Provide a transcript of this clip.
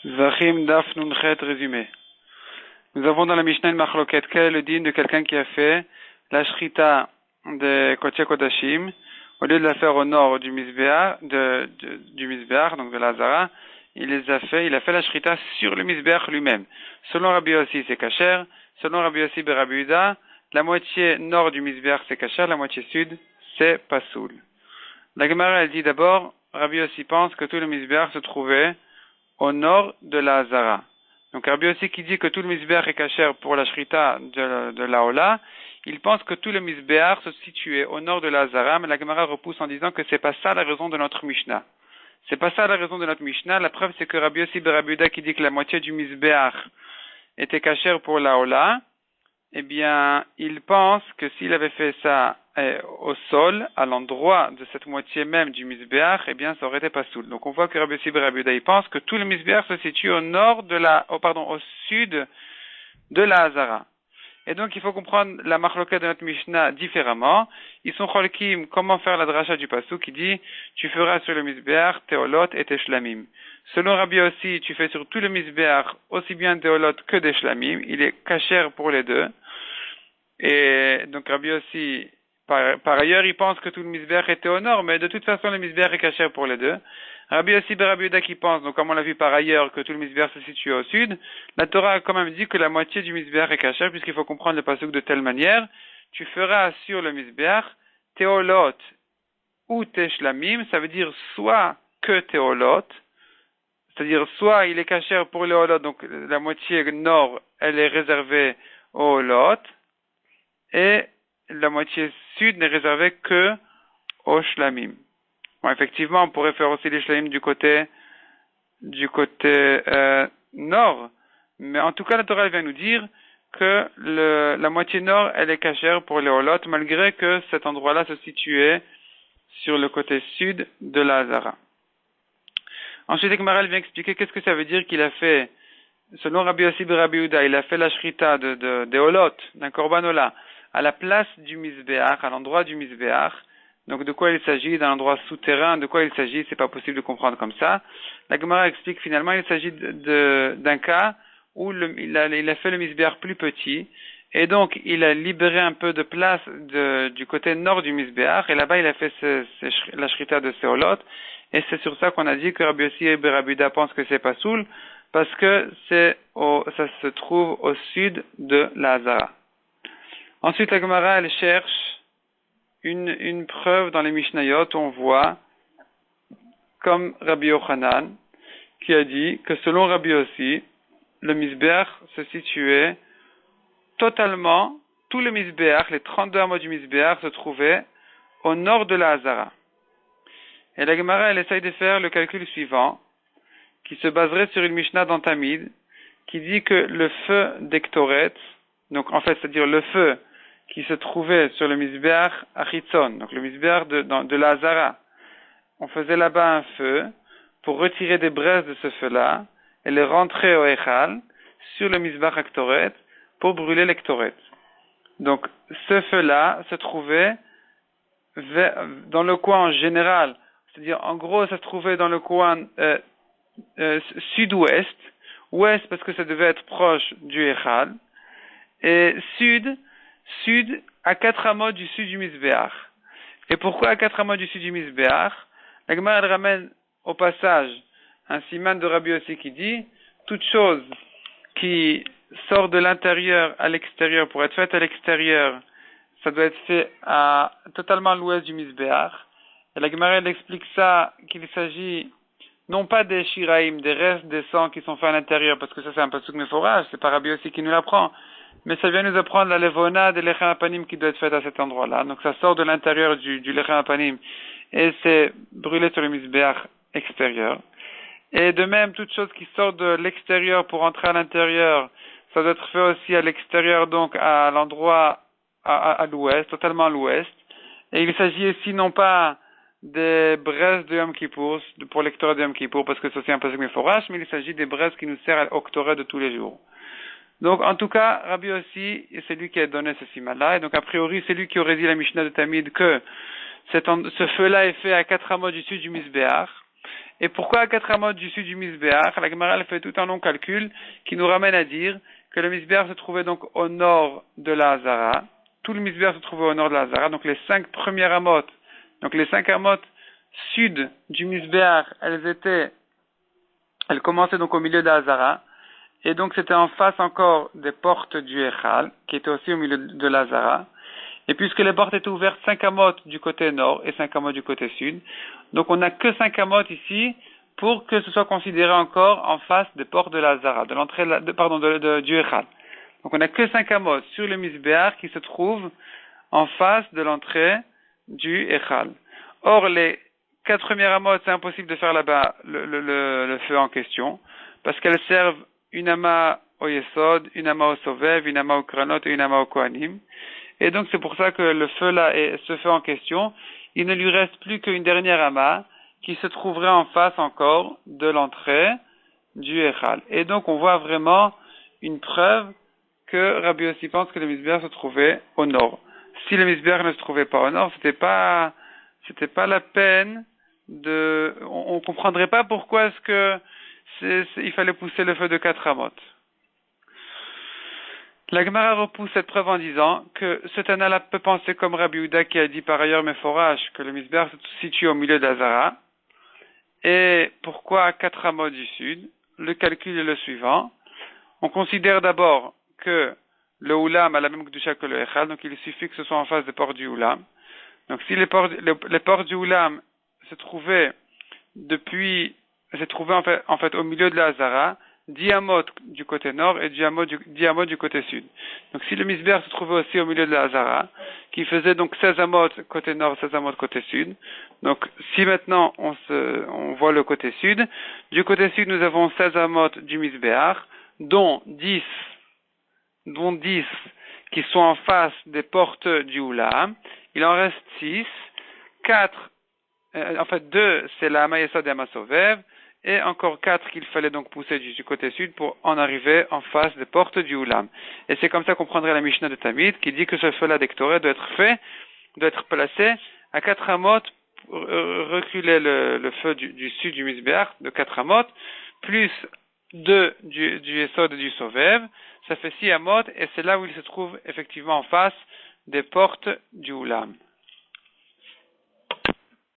Zachim Daf Nunchet résumé. Nous avons dans la Mishnah une machloket. Quel est le din de quelqu'un qui a fait la shrita de Kodesh Kodashim, au lieu de la faire au nord du Mizbeach, du Mizbeach, donc de la Hazara, il a fait la shrita sur le Mizbeach lui-même. Selon Rabbi Yossi, c'est kasher. Selon Rabbi Yossi ben Rabbi Yehuda, la moitié nord du Mizbeach c'est kasher, la moitié sud c'est pasoul. La Gemara elle dit d'abord, Rabbi Yossi pense que tout le Mizbeach se trouvait au nord de la Hazara. Donc Rabbi Yossi qui dit que tout le Mizbeach est kasher pour la shrita de la Ola, il pense que tout le Mizbeach se situait au nord de la Hazara, mais la Gemara repousse en disant que c'est pas ça la raison de notre Mishnah. C'est pas ça la raison de notre Mishnah. La preuve c'est que Rabbi Yossi ben Rabbi Yehuda qui dit que la moitié du Mizbeach était kasher pour la Ola, eh bien, il pense que s'il avait fait ça au sol, à l'endroit de cette moitié même du Mizbeach, eh bien, ça aurait été pasoul. Donc, on voit que Rabbi Yossi ben Rabbi Yehuda, il pense que tout le Mizbeach se situe au sud de la Hazara. Et donc, il faut comprendre la machloka de notre Mishnah différemment. Ils sont cholkim, comment faire la dracha du pasou qui dit, tu feras sur le Mizbeach, Teolot et Teshlamim. Selon Rabbi Yossi, tu fais sur tout le Mizbeach, aussi bien Teolot que des Shlamim. Il est kasher pour les deux. Et donc Rabbi Yossi, par ailleurs, il pense que tout le Mizbeach était au nord, mais de toute façon, le Mizbeach est kasher pour les deux. Rabbi Yossi ben Rabbi Yehuda qui pense, donc comme on l'a vu par ailleurs, que tout le Mizbeach se situe au sud, la Torah a quand même dit que la moitié du Mizbeach est kasher, puisqu'il faut comprendre le pasuk de telle manière, tu feras sur le Mizbeach, Teolot ou Teshlamim, ça veut dire soit que Teolot, c'est-à-dire soit il est kasher pour les Olot, donc la moitié nord, elle est réservée aux Olot, et la moitié sud n'est réservée que aux Shlamim. Bon, effectivement, on pourrait faire aussi les Shlamim du côté nord, mais en tout cas, la Torah vient nous dire que la moitié nord, elle est cachère pour les Olot, malgré que cet endroit-là se situait sur le côté sud de la Hazara. Ensuite, Ekmaral vient expliquer qu'est-ce que ça veut dire qu'il a fait, selon Rabbi Yossi ben Rabbi Yehuda, il a fait la shrita des Olot, d'un Korban Ola, à la place du Mizbeach, à l'endroit du Mizbeach. Donc de quoi il s'agit, d'un endroit souterrain, de quoi il s'agit, c'est pas possible de comprendre comme ça. La Gemara explique finalement, il s'agit d'un cas où il a fait le Mizbeach plus petit, et donc il a libéré un peu de place du côté nord du Mizbeach, et là-bas il a fait la shrita de Seolot, et c'est sur ça qu'on a dit que Rabbi Yossi et Rabbi Yehuda pensent que c'est pas soul, parce que ça se trouve au sud de la Hazara. Ensuite, la Gemara, elle cherche une preuve dans les Mishnayot où on voit, comme Rabbi Yochanan, qui a dit que selon Rabbi Yossi, le Mizbeach se situait totalement, tout le Mizbeach, les 32 hameaux du Mizbeach se trouvaient au nord de la Hazara. Et la Gemara, elle essaye de faire le calcul suivant, qui se baserait sur une Mishnah dans Tamid, qui dit que le feu d'Ektoret, donc en fait, c'est-à-dire le feu qui se trouvait sur le Mizbeach Achitzon, donc le Mizbeach de la Hazara, on faisait là-bas un feu pour retirer des braises de ce feu-là et les rentrer au Echal sur le Mizbeach Aktoret pour brûler l'Ektoret. Donc ce feu-là se trouvait dans le coin en général, c'est-à-dire en gros ça se trouvait dans le coin sud-ouest, ouest parce que ça devait être proche du Echal, et sud à 4 hameaux du sud du Mizbeach. Et pourquoi à 4 hameaux du sud du Mizbeach? La Gemara elle ramène au passage un siman de Rabbi Yossi qui dit toute chose qui sort de l'intérieur à l'extérieur pour être faite à l'extérieur, ça doit être fait totalement à l'ouest du Mizbeach. Et la Gemara elle explique ça qu'il s'agit non pas des shiraim, des restes des sangs qui sont faits à l'intérieur, parce que ça c'est un pasuk meforach, c'est pas Rabbi Yossi qui nous l'apprend, mais ça vient nous apprendre la levona des lechem apanim qui doit être faite à cet endroit-là. Donc ça sort de l'intérieur du lechem apanim et c'est brûlé sur le mizbeach extérieur. Et de même, toute chose qui sort de l'extérieur pour entrer à l'intérieur, ça doit être fait aussi à l'extérieur, donc à l'endroit à l'ouest, totalement à l'ouest. Et il s'agit ici non pas des braises de Yom Kippour, pour l'Ektoret de Yom Kippour, parce que c'est aussi un pasuk meforach, mais il s'agit des braises qui nous servent à l'Oktoret de tous les jours. Donc, en tout cas, Rabbi Yossi, c'est lui qui a donné ce siman-là, et donc, a priori, c'est lui qui aurait dit la Mishnah de Tamid que ce feu-là est fait à 4 hameaux du sud du Mizbeach, Et pourquoi à 4 amot du sud du Misbéach? La Gemara elle fait tout un long calcul qui nous ramène à dire que le Misbéach se trouvait donc au nord de la Hazara. Tout le Misbéach se trouvait au nord de la Hazara. Donc les 5 premières amot, donc les 5 amot sud du Misbéach, elles commençaient donc au milieu de la Hazara. Et donc c'était en face encore des portes du Echal, qui étaient aussi au milieu de la Hazara. Et puisque les portes étaient ouvertes 5 amot du côté nord et 5 amot du côté sud, donc on n'a que 5 amot ici pour que ce soit considéré encore en face des portes de la Hazara, de l'entrée du Echal. Donc on n'a que 5 amot sur le Misbéach qui se trouve en face de l'entrée du Echal. Or les 4 premières amot, c'est impossible de faire là-bas le feu en question, parce qu'elles servent une ama au Yesod, une ama au Sovev, une ama au Kranot et une ama au Kohanim. Et donc c'est pour ça que le feu là, ce feu en question, il ne lui reste plus qu'une dernière ama qui se trouverait en face encore de l'entrée du Echal. Et donc on voit vraiment une preuve que Rabbi Yossi pense que le Misbéach se trouvait au nord. Si le Misbéach ne se trouvait pas au nord, c'était pas la peine on comprendrait pas pourquoi est-ce que il fallait pousser le feu de 4 amot. La Gemara repousse cette preuve en disant que ce Tana-là peut penser comme Rabbi Yehuda qui a dit par ailleurs Meforach que le Misbéach se situe au milieu d'Azara. Et pourquoi à 4 amot du sud? Le calcul est le suivant. On considère d'abord que le Oulam a la même Kedusha que le Echal, donc il suffit que ce soit en face des portes du Oulam. Donc si les portes du Oulam se trouvaient en fait au milieu de la Hazara, 10 amot du côté nord et 10 amot du côté sud. Donc si le Misbéach se trouvait aussi au milieu de la Hazara, qui faisait donc 16 amot côté nord, 16 amot côté sud. Donc si maintenant on voit le côté sud, du côté sud nous avons 16 amot du Misbéach, dont 10 qui sont en face des portes du Oulam. Il en reste 6, 2 c'est la Amaïsa de Amasovev, et encore 4 qu'il fallait donc pousser du côté sud pour en arriver en face des portes du Oulam. Et c'est comme ça qu'on prendrait la Mishnah de Tamid qui dit que ce feu-là d'Ektoré doit être placé à 4 amot pour reculer le feu du sud du Misbéach de 4 amot, plus 2 du Yesod et du Sovev, ça fait 6 amot, et c'est là où il se trouve effectivement en face des portes du Oulam.